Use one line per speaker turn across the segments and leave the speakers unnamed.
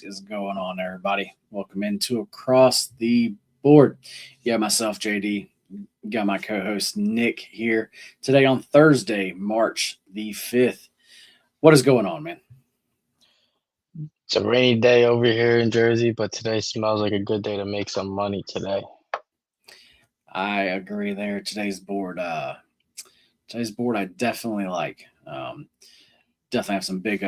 is going on, everybody? Welcome into Across the Board. Yeah, myself, JD, got my co host Nick here today on Thursday, March the 5th. What is going on, man?
It's a rainy day over here in Jersey, but today smells like a good day to make some money today.
I agree there. Today's board I definitely like. Definitely have some big,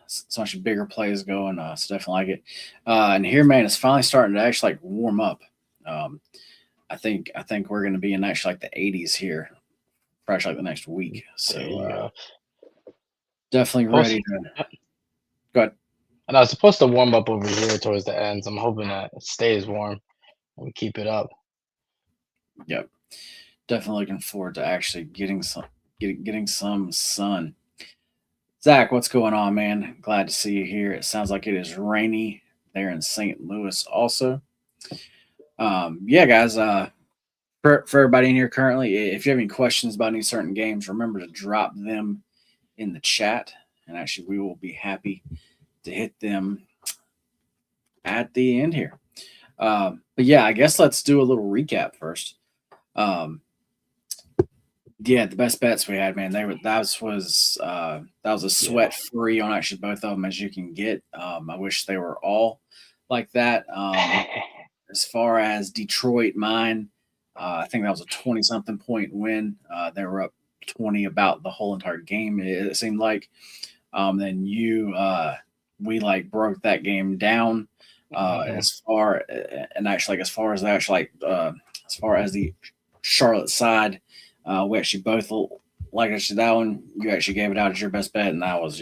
so much bigger plays going. So definitely like it. And here, man, it's finally starting to actually like warm up. Um, I think we're going to be in actually like the 80s here, fresh like the next week.
There
So
you go.
definitely ready
Supposed,
to go ahead.
and I was supposed to warm up over here towards the ends. I'm hoping that it stays warm and we keep it up.
Yep, definitely looking forward to actually getting some sun. Zach, what's going on, man? Glad to see you here. It sounds like it is rainy there in St. Louis, also. Yeah, guys. For everybody in here currently, if you have any questions about any certain games, remember to drop them in the chat, and actually, we will be happy to hit them at the end here. But yeah, I guess let's do a little recap first. Um, yeah, the best bets we had, man. That was a
Yeah.
sweat free on actually both of them as you can get. I wish they were all like that. As far as Detroit, mine, I think that was a 20 something point win. They were up 20 about the whole entire game. It seemed like. Then we like broke that game down
Mhm.
as far and actually like as far as the Charlotte side, we actually both like actually that one you actually gave it out as your best bet, and that was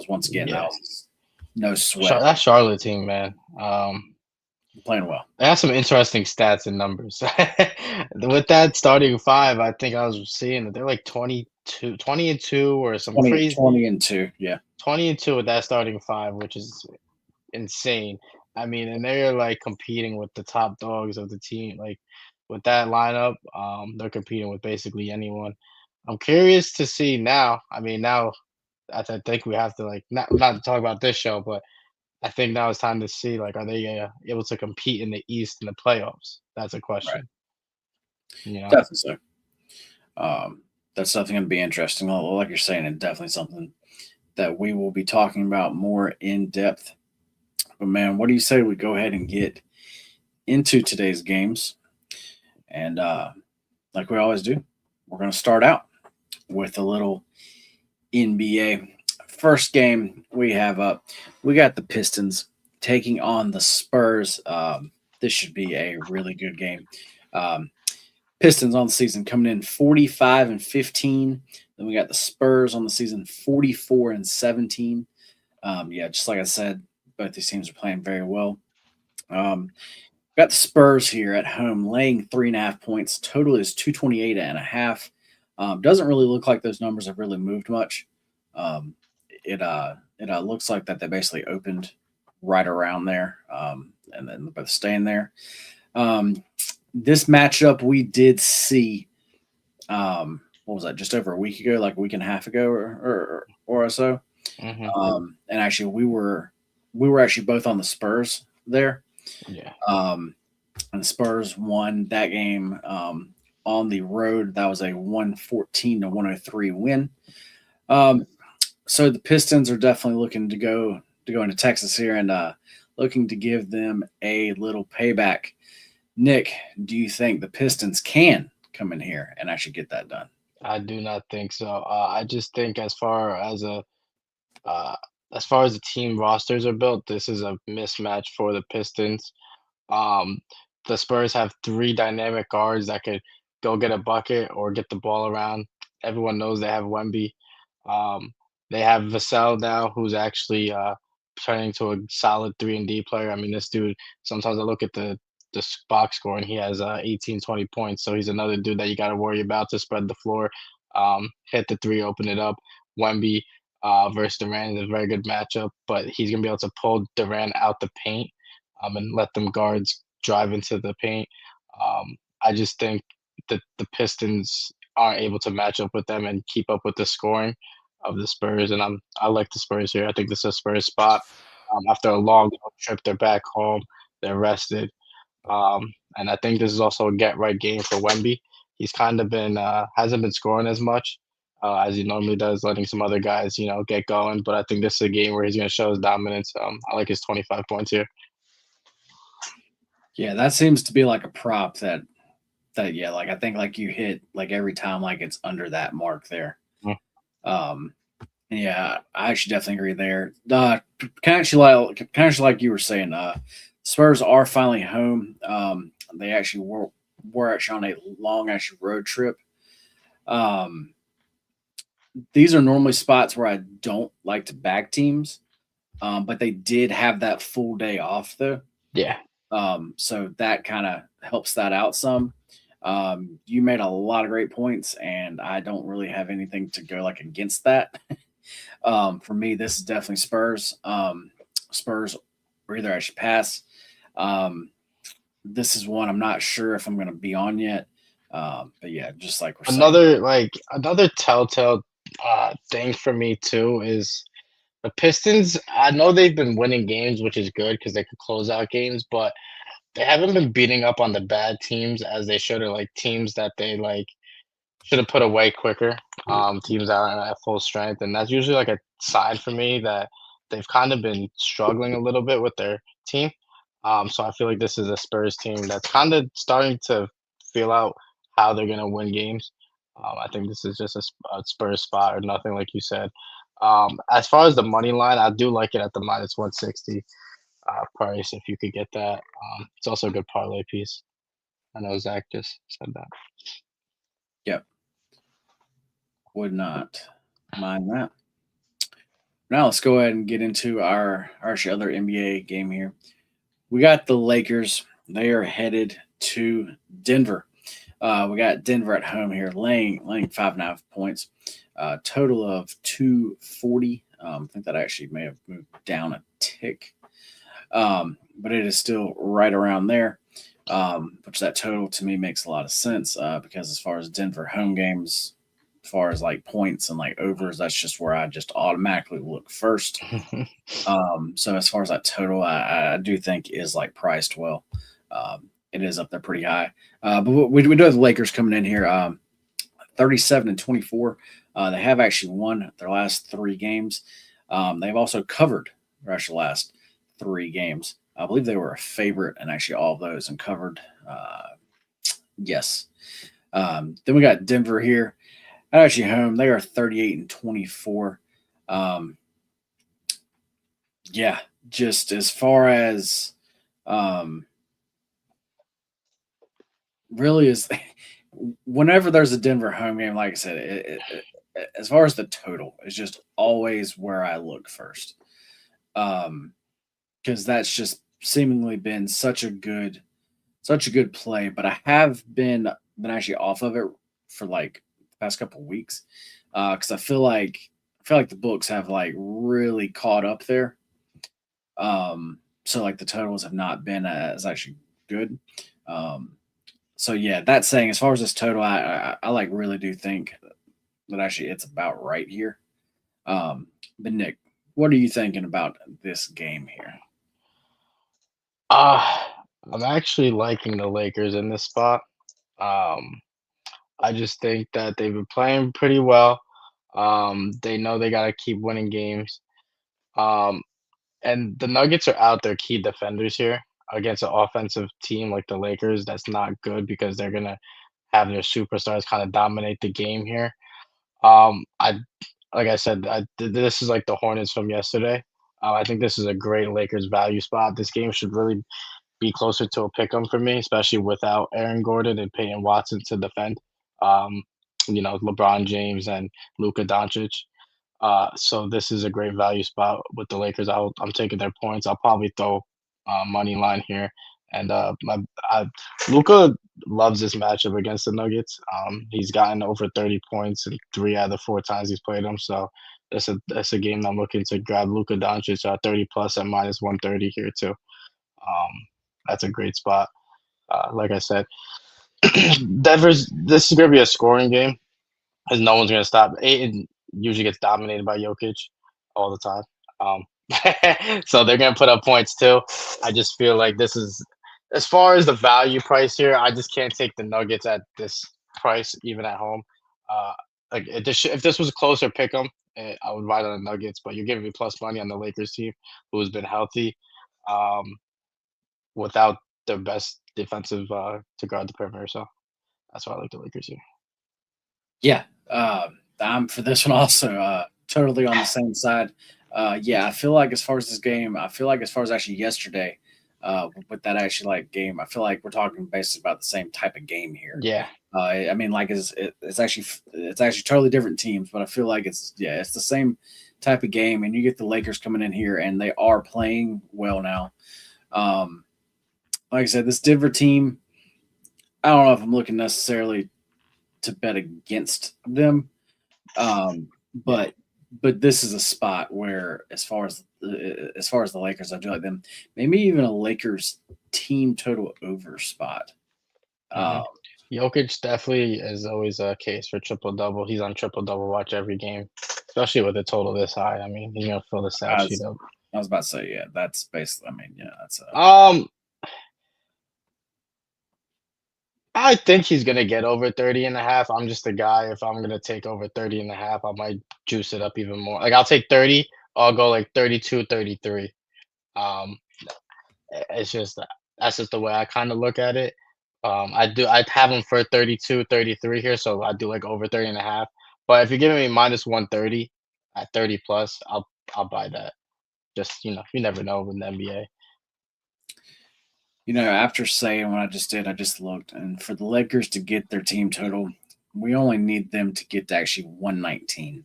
once again that
Yeah.
was no sweat,
That Charlotte team, man.
playing well.
They have some interesting stats and numbers. With that starting five, I think I was seeing that they're like 20 and 2 or some
20,
crazy
20 and 2, yeah.
20 and 2 with that starting five, which is insane. I mean, and they're like competing with the top dogs of the team. Like with that lineup, they're competing with basically anyone. I'm curious to see now. I mean, now I think we have to like not to talk about this show, but I think now it's time to see like are they able to compete in the East in the playoffs? That's a
Right,
question. You know.
definitely so. That's definitely going to be interesting. Like you're saying, and definitely something that we will be talking about more in depth. But man, what do you say we go ahead and get into today's games? And like we always do, we're going to start out with a little NBA. First game we have up, we got the Pistons taking on the Spurs. This should be a really good game. Um, Pistons on the season coming in 45 and 15. Then we got the Spurs on the season 44 and 17. Yeah, just like I said, both these teams are playing very well. Um, got the Spurs here at home laying 3.5 points. Total is 228 and a half. Doesn't really look like those numbers have really moved much. Um, it looks like that they basically opened right around there, and then they're both staying there. Um, this matchup we did see. What was that? Just over a week ago, like a week and a half ago, or so.
Hmm.
And actually, we were actually both on the Spurs there.
Yeah.
Um, and the Spurs won that game on the road. That was a 114 to 103 win. Um, so the Pistons are definitely looking to go into Texas here and looking to give them a little payback. Nick, do you think the Pistons can come in here and actually get that done?
I do not think so. I just think uh, as far as the team rosters are built, this is a mismatch for the Pistons. Um, the Spurs have three dynamic guards that could go get a bucket or get the ball around. Everyone knows they have Wemby. Um, they have Vassell now, who's actually turning into a solid 3 and D player. I mean, this dude. Sometimes I look at the box score and he has 18, 20 points. So he's another dude that you got to worry about to spread the floor, hit the three, open it up. Wemby versus Durant is a very good matchup, but he's gonna be able to pull Durant out the paint and let them guards drive into the paint. I just think that the Pistons aren't able to match up with them and keep up with the scoring of the Spurs, and I like the Spurs here. I think this is a Spurs spot. After a long road trip, they're back home. They're rested. And I think this is also a get right game for Wemby. He's kind of been hasn't been scoring as much as he normally does, letting some other guys, get going. But I think this is a game where he's going to show his dominance. I like his 25 points here.
Yeah, that seems to be like a prop that yeah, like I think like you hit like every time like it's under that mark there.
Mm.
Um, yeah, I actually definitely agree there. Kind of like you were saying. Spurs are finally home. They actually were actually on a long actually road trip. Um, these are normally spots where I don't like to back teams, but they did have that full day off though.
Yeah.
So that kind of helps that out some. You made a lot of great points, and I don't really have anything to go like against that. For me, this is definitely Spurs. Spurs, or either I should pass. Um, this is one I'm not sure if I'm going to be on yet. But yeah, just like we're saying,
Another telltale thing for me too is the Pistons. I know they've been winning games, which is good because they could close out games, but they haven't been beating up on the bad teams as they should, or like teams that they like should have put away quicker. Teams that are at full strength, and that's usually like a sign for me that they've kind of been struggling a little bit with their team. So I feel like this is a Spurs team that's kind of starting to feel out how they're gonna win games. I think this is just a Spurs spot or nothing, like you said. As far as the money line, I do like it at the minus 160 price if you could get that. It's also a good parlay piece. I know Zach just said that.
yep, would not mind that. Now let's go ahead and get into our other NBA game here. We got the Lakers. They are headed to Denver. We got Denver at home here, laying 5.5 points. Total of 240. I think that actually may have moved down a tick, but it is still right around there. Which that total to me makes a lot of sense because as far as Denver home games, as far as like points and like overs, that's just where I just automatically look first. So as far as that total, I do think is like priced well. It is up there pretty high. But we do have the Lakers coming in here, 37-24. They have actually won their last three games. They've also covered their actual last three games. I believe they were a favorite in actually all of those and covered. Yes. Then we got Denver here. Actually, home. They are 38-24. Um, yeah, just as far as really is whenever there's a Denver home game, like I said, as far as the total, is just always where I look first. Because that's just seemingly been such a good play. But I have been actually off of it for like the past couple of weeks because I feel like the books have like really caught up there. So like the totals have not been as actually good. Um, so yeah, that saying, as far as this total, I like really do think that actually it's about right here. But Nick, what are you thinking about this game here?
Uh, I'm actually liking the Lakers in this spot. Um, I just think that they've been playing pretty well. They know they got to keep winning games. Um, and the Nuggets are out their key defenders here against an offensive team like the Lakers. That's not good because they're gonna have their superstars kind of dominate the game here. I like I said, this is like the Hornets from yesterday. I think this is a great Lakers value spot. This game should really be closer to a pick 'em for me, especially without Aaron Gordon and Peyton Watson to defend. Um, LeBron James and Luka Doncic. So this is a great value spot with the Lakers. I'm taking their points. I'll probably throw money line here, and Luka loves this matchup against the Nuggets. He's gotten over 30 points in 3 out of the 4 times he's played them. So that's a game I'm looking to grab Luka Doncic 30 plus at minus 130 here too. That's a great spot. Like I said, Denver's this is gonna be a scoring game because no one's gonna stop. Aiden usually gets dominated by Jokic all the time. So they're gonna put up points too. I just feel like this is as far as the value price here, I just can't take the Nuggets at this price, even at home. Uh, like if this was a closer pick 'em, I would ride on the Nuggets, but you're giving me plus money on the Lakers team, who has been healthy, um, without their best defensive to guard the perimeter. So that's why I like the Lakers here.
Yeah, I'm for this one also. Totally on the same side. Yeah, I feel like as far as this game, I feel like as far as actually yesterday, with that actually like game, I feel like we're talking basically about the same type of game here.
Yeah.
I mean, like it's actually totally different teams, but I feel like it's the same type of game, and you get the Lakers coming in here, and they are playing well now. Um, like I said, this Denver team, I don't know if I'm looking necessarily to bet against them,
Yeah.
but this is a spot where, as far as the Lakers, I do like them. Maybe even a Lakers team total over spot.
hmm
Um,
Jokic definitely is always a case for triple double. He's on triple double watch every game, especially with a total this high. I mean, he's gonna fill the stat sheet
as
up.
I was about to say, yeah, that's basically. I mean, yeah, that's a
Um, I think he's gonna get over 30 and a half. I'm just a guy. If I'm gonna take over 30 and a half, I might juice it up even more. Like I'll take 30, I'll go like 32, 33. Um, it's just that's just the way I kind of look at it. I'd have him for 32, 33 here, so I do like over 30 and a half. But if you're giving me minus 130 at 30 plus, I'll buy that. Just you never know with the NBA.
After saying what I just did, I just looked, and for the Lakers to get their team total, we only need them to get to actually 119.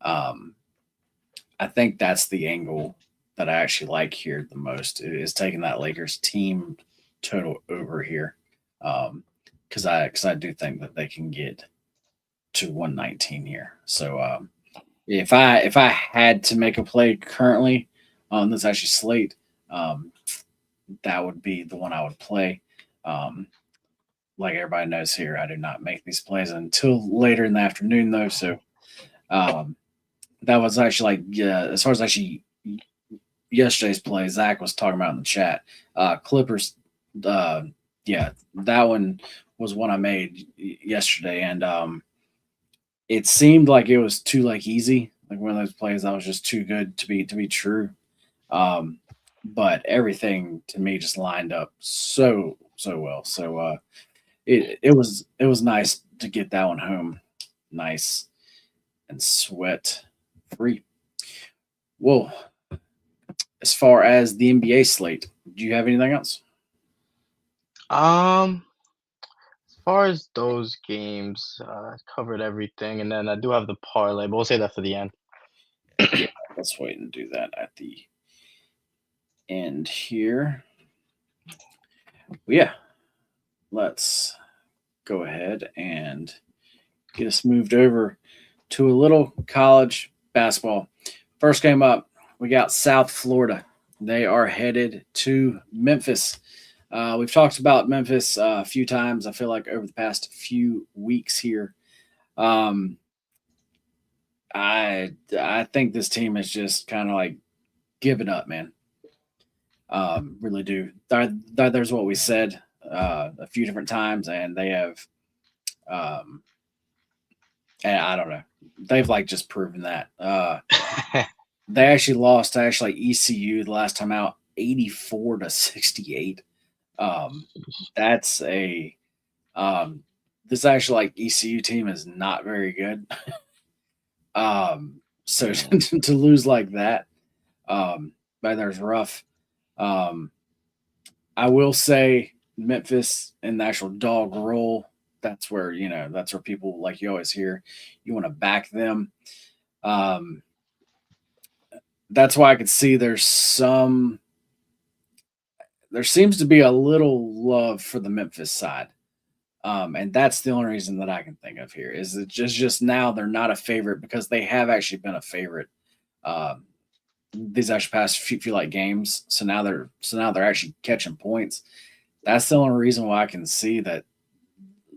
Um, I think that's the angle that I actually like here the most is taking that Lakers team total over here, because I do think that they can get to 119 here. So if I had to make a play currently on this actually slate, um, that would be the one I would play. Um, like everybody knows here, I do not make these plays until later in the afternoon though. So um, that was actually like, yeah, as far as actually yesterday's play, Zach was talking about in the chat. Clippers, uh, yeah, that one was one I made yesterday, and it seemed like it was too like easy, like one of those plays that was just too good to be true. Um, but everything to me just lined up so well. So it was nice to get that one home, nice and sweat free. Well, as far as the NBA slate, do you have anything else?
Um, as far as those games, covered everything, and then I do have the parlay, but we'll say that for the end.
Yeah, let's wait and do that at the end here. Well, yeah, let's go ahead and get us moved over to a little college basketball. First game up, we got South Florida. They are headed to Memphis. We've talked about Memphis a few times, I feel like, over the past few weeks here. Um, I think this team is just kind of like giving up, man. Really do. There's what we said a few different times, and they have. Um, and I don't know. They've like just proven that. They actually lost to actually ECU the last time out, 84-68. Um, that's a this actually like ECU team is not very good. So to lose like that, but there's rough. Um, I will say Memphis in the actual dog roll. That's where people like you always hear you want to back them. Um, that's why I could see there seems to be a little love for the Memphis side. And that's the only reason that I can think of here is it just now they're not a favorite because they have actually been a favorite um, these actually past few like games. So now they're actually catching points. That's the only reason why I can see that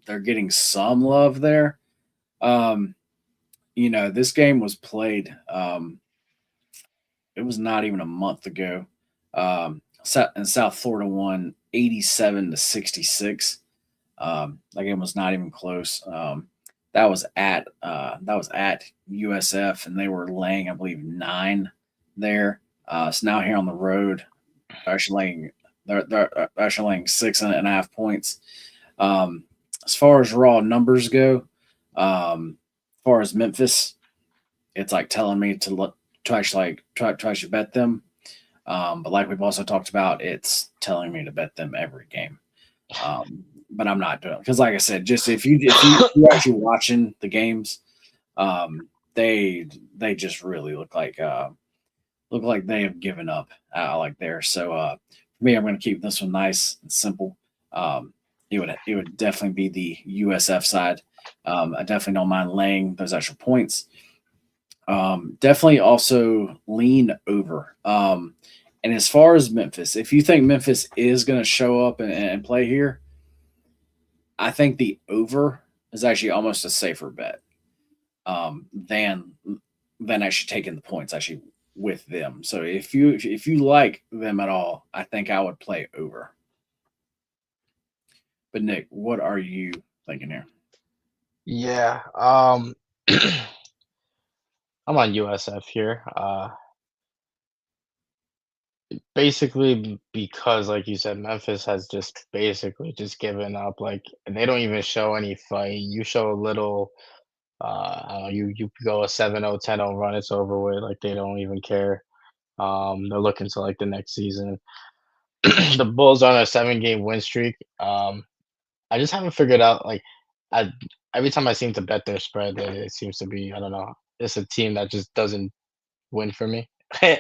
they're getting some love there. This game was played. it was not even a month ago. And South Florida won 87-66. That game was not even close. That was at USF, and they were laying, I believe, 9 there. So now here on the road, they're actually laying they're actually laying 6.5 points. As far as raw numbers go, as far as Memphis, it's like telling me to actually to actually bet them. But like we've also talked about, it's telling me to bet them every game. But I'm not doing it because, like I said, just if you're actually watching the games, they just really look like they have given up like there. So for me, I'm going to keep this one nice and simple. Um, it would definitely be the USF side. I definitely don't mind laying those extra points. Definitely also lean over. And as far as Memphis, if you think Memphis is going to show up and play here, I think the over is actually almost a safer bet than actually taking the points actually with them. So if you like them at all, I think I would play over. But Nick, what are you thinking here?
Yeah, I'm on USF here. Basically because, like you said, Memphis has just basically just given up. Like they don't even show any fight. You show a little, I don't know, you go a 7-0, 10-0 run, it's over with. Like they don't even care. They're looking to like the next season. The Bulls are on a 7-game win streak. I just haven't figured out like I every time I seem to bet their spread, it seems to be, I don't know. It's a team that just doesn't win for me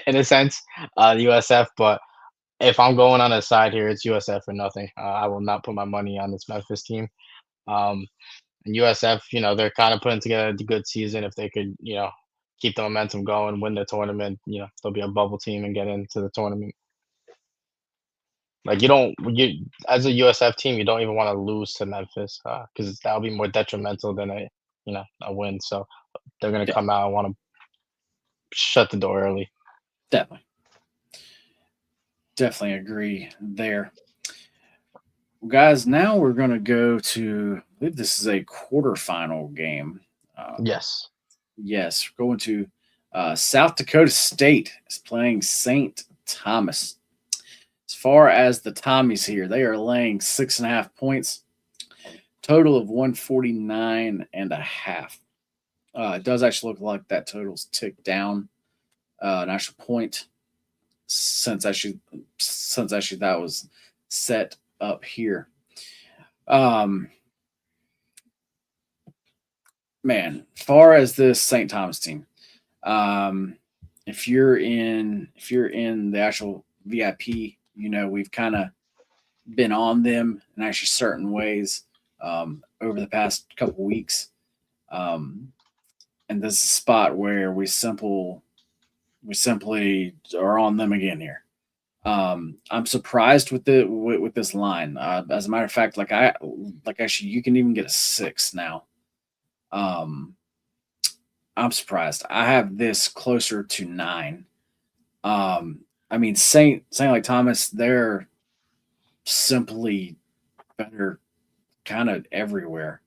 in a sense, USF. But if I'm going on a side here, it's USF or nothing. I will not put my money on this Memphis team. Um, and USF, they're kind of putting together a good season. If they could, keep the momentum going, win the tournament, they'll be a bubble team and get into the tournament. Like you as a USF team, you don't even want to lose to Memphis because that'll be more detrimental than a win. So they're gonna
Yeah,
come out and want to shut the door early.
definitely, definitely agree there, guys. Now we're gonna go to. I believe this is a quarterfinal game.
Yes.
Yes, we're going to South Dakota State is playing St. Thomas. As far as the Tommies here, they are laying 6.5 points, total of 149 and a half. It does actually look like that total's ticked down an actual point since actually that was set up here. Um, man, as far as this St. Thomas team, um, if you're in the actual VIP, we've kind of been on them in actually certain ways over the past couple weeks. Um, and this is a spot where we simply are on them again here. I'm surprised with this line. As a matter of fact, actually you can even get a 6 now. Um, I'm surprised. I have this closer to 9. I mean Saint like Thomas, they're simply better kind of everywhere.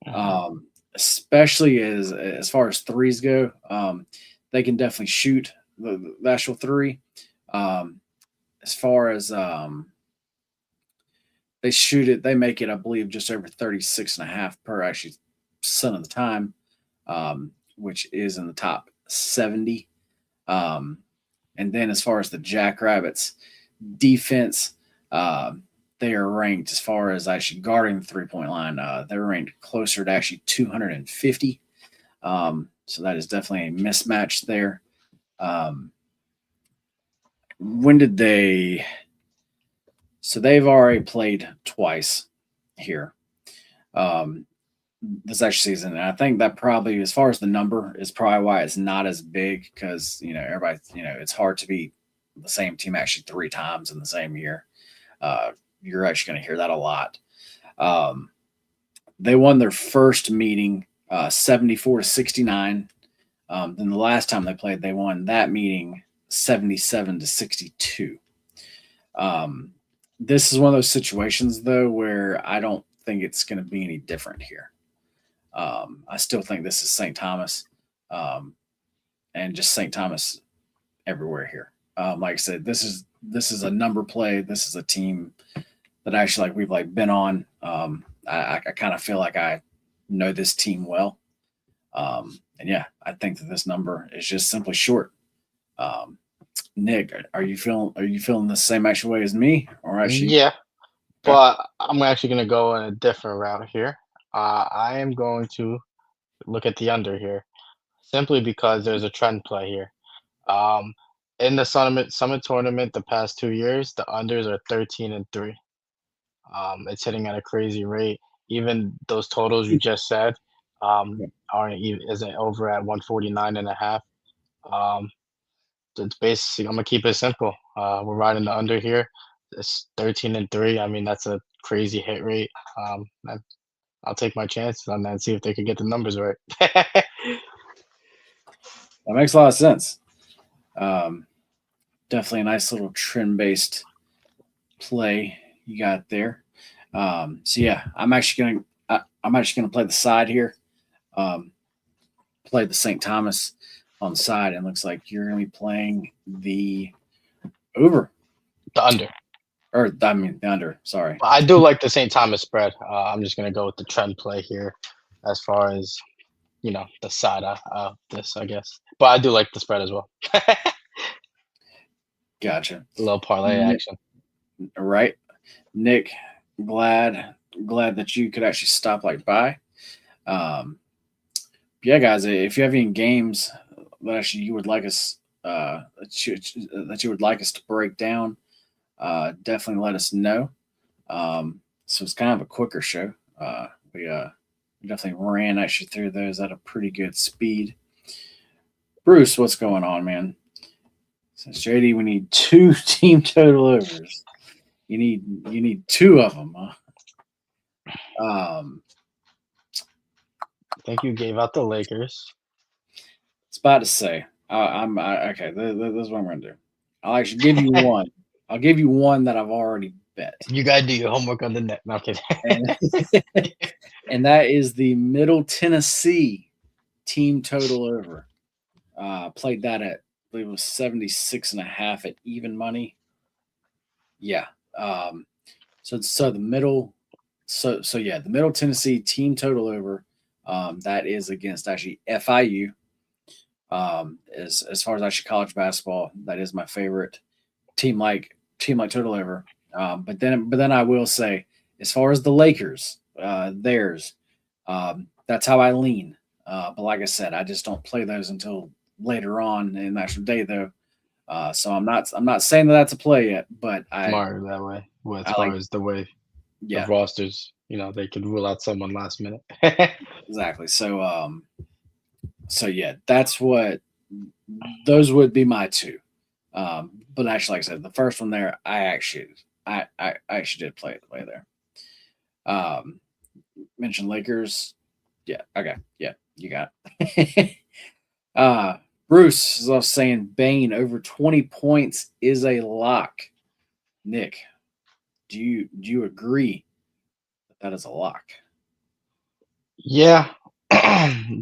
Mhm.
Especially as far as threes go. They can definitely shoot the actual three. Um, as far as they shoot it, they make it, I believe, just over 36 and a half per actually percent of the time, which is in the top 70. Um, and then as far as the Jackrabbits defense, uh, they are ranked as far as actually guarding the 3 point line. They're ranked closer to actually 250. So that is definitely a mismatch there. Um, when did they? So they've already played twice here this actual season, and I think that probably, as far as the number, is probably why it's not as big because everybody, it's hard to beat the same team actually 3 times in the same year. You're actually going to hear that a lot. Um, they won their first meeting 74-69. Then the last time they played, they won that meeting 77-62. Um, this is one of those situations though where I don't think it's going to be any different here. I still think this is St. Thomas, um, and just St. Thomas everywhere here. Like I said, this is a number play. This is a team that actually like we've like been on. I kind of feel like I know this team well, and yeah, I think that this number is just simply short. Um, Nick, are you feeling the same actual way as me, or actually?
Yeah,
Okay.
but I'm actually gonna go in a different route here. I am going to look at the under here, simply because there's a trend play here. Um, in the Summit tournament, the past 2 years, the unders are 13-3. It's hitting at a crazy rate. Even those totals you just said, aren't even isn't over at 149 and a half. Um, so it's basically I'm gonna keep it simple. We're riding the under here. It's 13-3. I mean, that's a crazy hit rate. I I'll take my chances on that and see if they can get the numbers right.
That makes a lot of sense. Um, Definitely a nice little trend based play you got there. So yeah, I'm actually gonna play the side here. Um, Play the St. Thomas on the side, and looks like you're gonna be playing the over,
The under.
or I mean the under. Sorry.
But I do like the St. Thomas spread. I'm just gonna go with the trend play here, as far as the side of this, I guess. But I do like the spread as well. A
Gotcha.
little parlay
Nick,
action.
right, Nick. Glad that you could actually stop like by. Um, yeah, guys, if you have any games that actually you would like us that you would like us to break down, definitely let us know. So it's kind of a quicker show. We definitely ran actually through those at a pretty good speed. Bruce, what's going on, man? Says JD, we need two team total overs. You need two of them. Huh? Um,
I think you gave out the Lakers.
it's about to say. Okay. This is what I'm gonna do. I'll actually give you one. I'll give you one that I've already bet,
You gotta do your homework on the net. No, I'm kidding.
and and that is the Middle Tennessee team total over. Played that at, I believe it was 76.5 at even money. Yeah. Um, so the middle, so yeah, the Middle Tennessee team total over. That is against actually FIU. As far as actually college basketball, that is my favorite team like total over. But then I will say, as far as the Lakers, theirs, that's how I lean. But like I said, I just don't play those until later on in the actual day, though. So I'm not saying that that's a play yet, but I
Smarter that way. Well, as
I
far
like
as the way the
yeah,
rosters, they could rule out someone last minute.
exactly. So yeah, that's what those would be my two. But actually, like I said, the first one there, I actually did play there. Um, Mentioned Lakers. Yeah. Okay. Yeah. You got it. uh, Bruce is also saying Bain over 20 points is a lock. Nick, do you agree that that is a lock?
Yeah,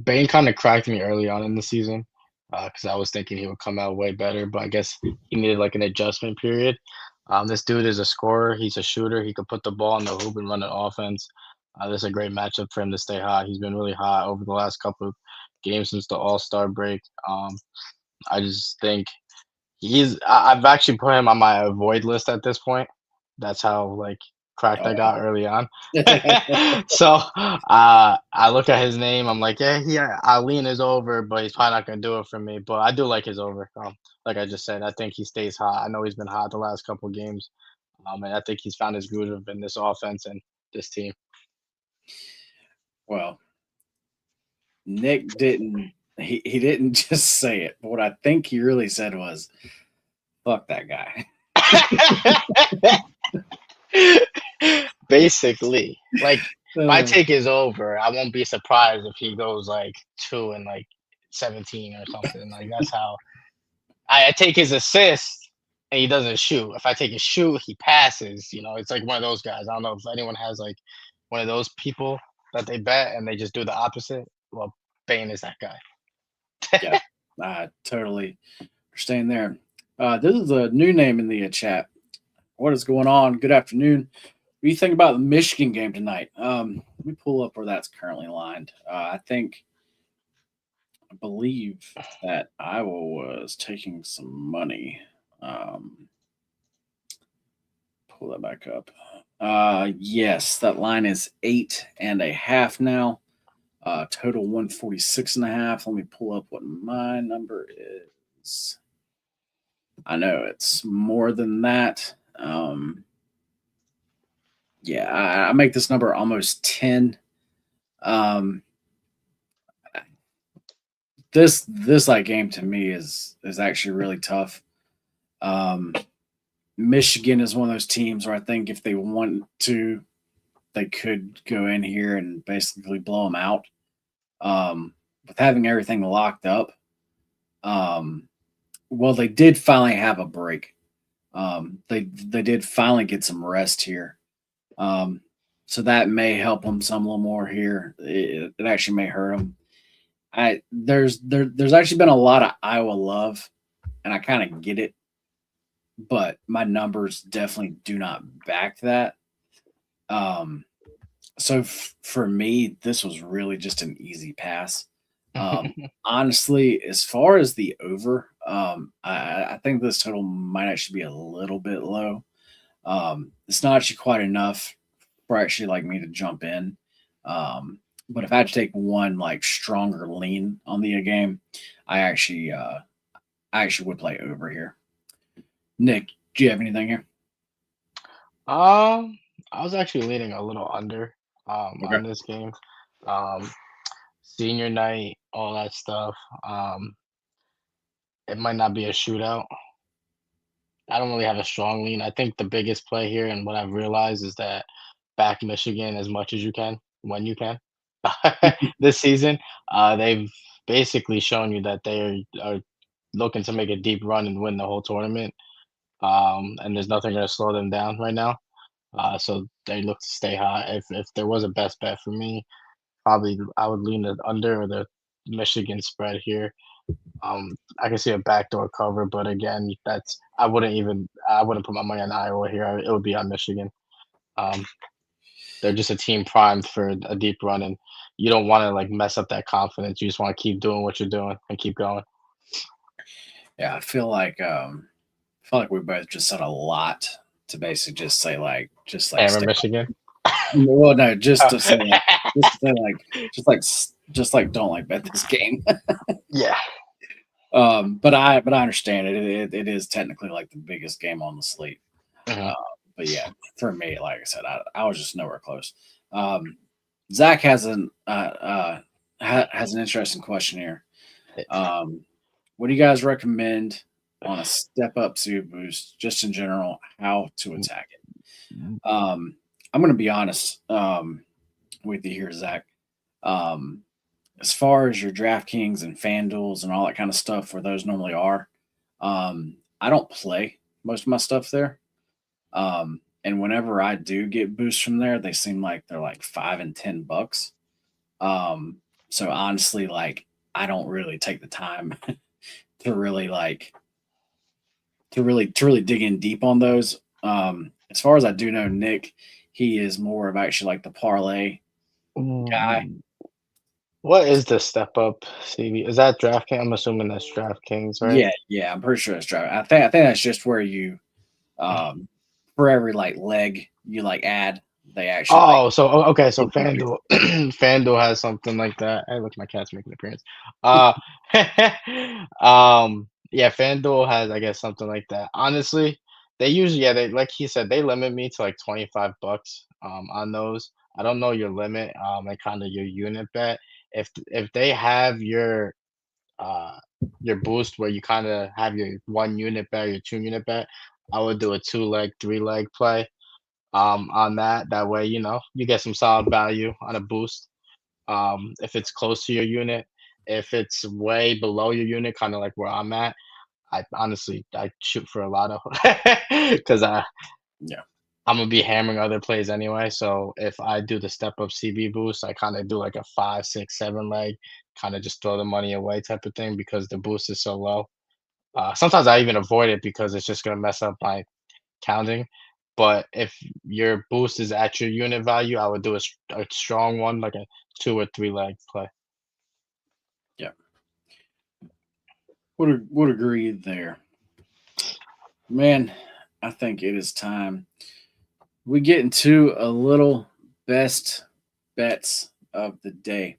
Bane kind of cracked me early on in the season because I was thinking he would come out way better, but I guess he needed like an adjustment period. This dude is a scorer. He's a shooter. He could put the ball in the hoop and run an offense. This is a great matchup for him to stay hot. He's been really hot over the last couple of games since the All Star break. I just think I've actually put him on my avoid list at this point. That's how like cracked I got
Oh
early on.
wow.
So I look at his name. I'm like, yeah, Eileen is over, but he's probably not gonna do it for me. But I do like his over. Like I just said, I think he stays hot. I know he's been hot the last couple of games, and I think he's found his groove in this offense and this team.
Well, Nick didn't. He didn't just say it, but what I think he really said was, "Fuck that guy."
Basically, like my
Uh,
take is over. I won't be surprised if he goes like 2 and like 17 or something. Like I take his assist and he doesn't shoot. If I take his shoot, he passes. It's like one of those guys. I don't know if anyone has like one of those people that they bet and they just do the opposite. Well, Bane is that guy.
Yeah, I totally understand there. This is a new name in the chat. What is going on? Good afternoon. What do you think about the Michigan game tonight? Let me pull up where that's currently lined. I believe that Iowa was taking some money. Um, pull that back up. Yes, that line is 8.5 now. Total 146.5. Let me pull up what my number is. I know it's more than that. Yeah, I make this number almost 10. Um, this like game to me is actually really tough. Um, Michigan is one of those teams where I think if they want to, they could go in here and basically blow them out. With having everything locked up, um, well, they did finally have a break. They did finally get some rest here, um, so that may help them some a little more here. It actually may hurt them. There's actually been a lot of Iowa love, and I kind of get it, but my numbers definitely do not back that. Um, so for me, this was really just an easy pass. Honestly, as far as the over, I think this total might actually be a little bit low. It's not actually quite enough for actually like me to jump in. Um, but if I had to take one like stronger lean on the game, I actually I actually would play over here. Nick, do you have anything here?
I was actually leaning a little under
Okay.
on this game. Um, Senior night, all that stuff. It might not be a shootout. I don't really have a strong lean. I think the biggest play here and what I've realized is that back Michigan as much as you can when you can. This season, they've basically shown you that are looking to make a deep run and win the whole tournament. And there's nothing going to slow them down right now. So they look to stay high. If there was a best bet for me, probably I would lean the under or the Michigan spread here. I can see a backdoor cover, but again, that's I wouldn't put my money on Iowa here. It would be on Michigan. Um, they're just a team primed for a deep run, and you don't want to like mess up that confidence. You just want to keep doing what you're doing and keep going.
Yeah, I feel like we both just said a lot to basically just say like
Hammer
stay.
Michigan.
Well, no, just
Oh.
to say like just to say like just like don't like bet this game.
Yeah.
But I understand it is technically like the biggest game on the slate.
Mhm.
Uh, but yeah, for me, like I said, I was just nowhere close. Um, Zach has an interesting question here. Um, what do you guys recommend on a step up to boost, just in general, how to attack it? I'm going to be honest with you here, Zach. Um, as far as your DraftKings and FanDuels and all that kind of stuff, where those normally are, I don't play most of my stuff there. And whenever I do get boosts from there, they seem like they're like $5 and $10. Um, so honestly, like I don't really take the time to really like to really dig in deep on those. As far as I do know, Nick, he is more of actually like the parlay guy.
Mm, what is the step up CB? Is that DraftKings? I'm assuming that's DraftKings, right?
Yeah, I'm pretty sure it's driving. I think that's just where you um for every like leg you like add, they actually like
Oh, so okay, so
give you like
FanDuel FanDuel has something like that. Hey, look, my cat's making an appearance. Uh, yeah, FanDuel has, I guess, something like that. Honestly, they usually, yeah, they like he said, they limit me to like $25 on those. I don't know your limit, and kind of your unit bet. If they have uh your boost where you kind of have your 1 unit bet, your 2 unit bet, I would do a 2 leg, 3 leg play on that. That way, you get some solid value on a boost. If it's close to your unit, if it's way below your unit, kind of like where I'm at, I honestly I shoot for a lotto because
Yeah.
I'm gonna be hammering other plays anyway. So if I do the step up CB boost, I kind of do like a 5, 6, 7 leg, kind of just throw the money away type of thing because the boost is so low. Sometimes I even avoid it because it's just gonna mess up my counting. But if your boost is at your unit value, I would do a strong one, like a 2 or 3 leg play.
Yeah. Would agree there. Man, I think it is time we get into a little best bets of the day.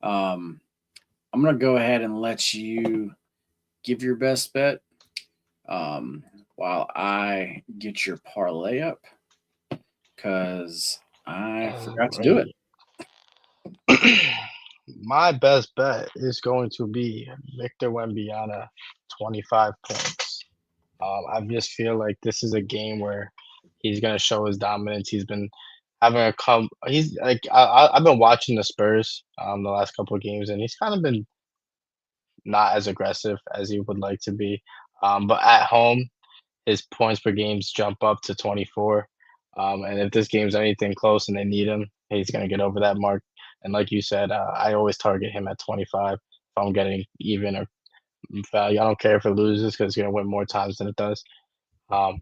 Um, I'm gonna go ahead and let you give your best bet while I get your parlay up because I forgot to do it.
Alrighty. My best bet is going to be Victor Wembanyama, 25 points. I just feel like this is a game where he's gonna show his dominance. He's been having a come. He's like I've been watching the Spurs the last couple of games, and he's kind of been not as aggressive as he would like to be. But at home, his points per games jump up to 24. And if this game's anything close and they need him, he's gonna get over that mark. And like you said, I always target him at 25 if I'm getting even or value. I don't care if it loses because it's gonna win more times than it does. Um,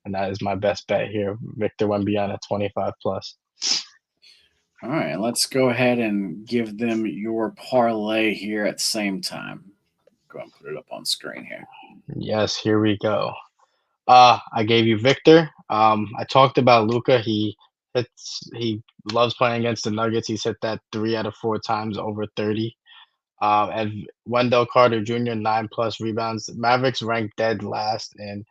and that is my best bet here. Victor Wembanyama 25 plus.
All right, let's go ahead and give them your parlay here at the same time. Go and put it up on screen here.
Yes, here we go. I gave you Victor. I talked about Luca. He loves playing against the Nuggets. He's hit that 3 out of 4 times over 30. And Wendell Carter Jr. 9 plus rebounds. Mavericks ranked dead last in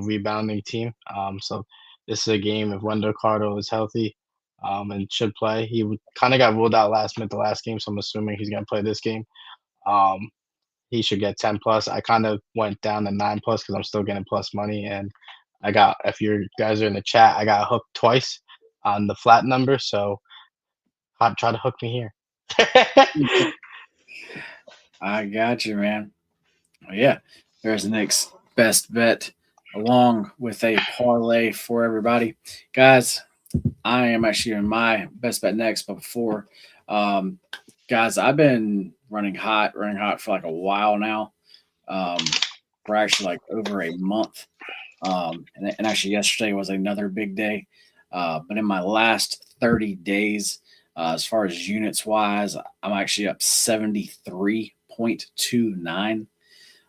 rebounding team. So this is a game if Wendell Carter is healthy and should play. He kind of got ruled out last minute the last game, so I'm assuming he's gonna play this game. Um, he should get 10 plus. I kind of went down to 9 plus because I'm still getting plus money. And I got, if you guys are in the chat, I got hooked twice on the flat number. So try to hook me here.
I got you, man. Well, yeah, there's Nick's best bet along with a parlay for everybody. Guys, I am actually in my best bet next, but before, um, guys, I've been running hot for like a while now. For actually like over a month. And actually, yesterday was another big day. But in my last 30 days, as far as units wise, I'm actually up 73.29.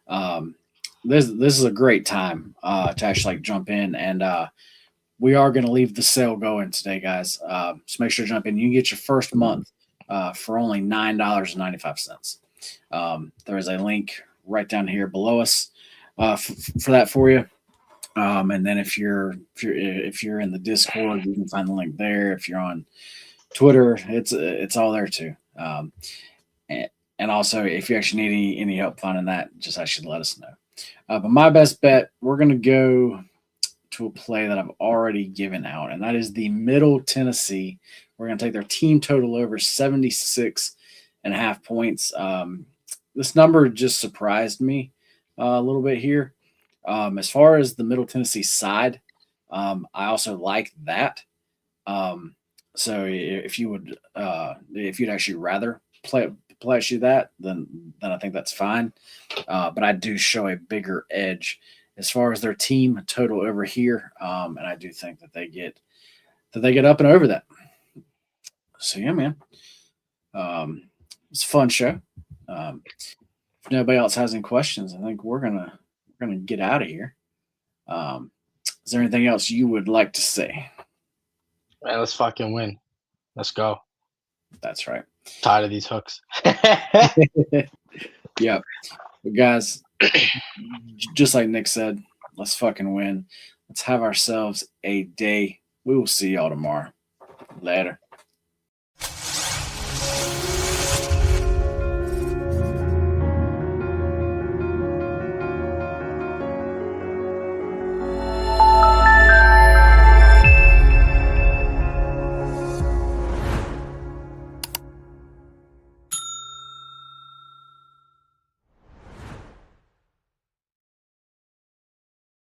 Um, this is a great time to actually like jump in, and we are going to leave the sale going today, guys. So make sure to jump in. You can get your first month for only $9.95. There is a link right down here below us for that for you. And then if you're in the Discord, you can find the link there. If you're on Twitter, it's all there too. And also, if you actually need any help finding that, just actually let us know. But my best bet, we're gonna go to a play that I've already given out, and that is the Middle Tennessee. We're gonna take their team total over 76.5 points. This number just surprised me a little bit here. As far as the Middle Tennessee side, I also like that. So if you'd actually rather play actually that, then I think that's fine. But I do show a bigger edge as far as their team total over here, and I do think that they get up and over that. So yeah, man, it's a fun show. If nobody else has any questions, I think we're gonna get out of here. Is there anything else you would like to say?
Man, let's fucking win. Let's go.
That's right.
Tired of these hooks.
Yep. But guys, just like Nick said, let's fucking win. Let's have ourselves a day. We will see y'all tomorrow. Later.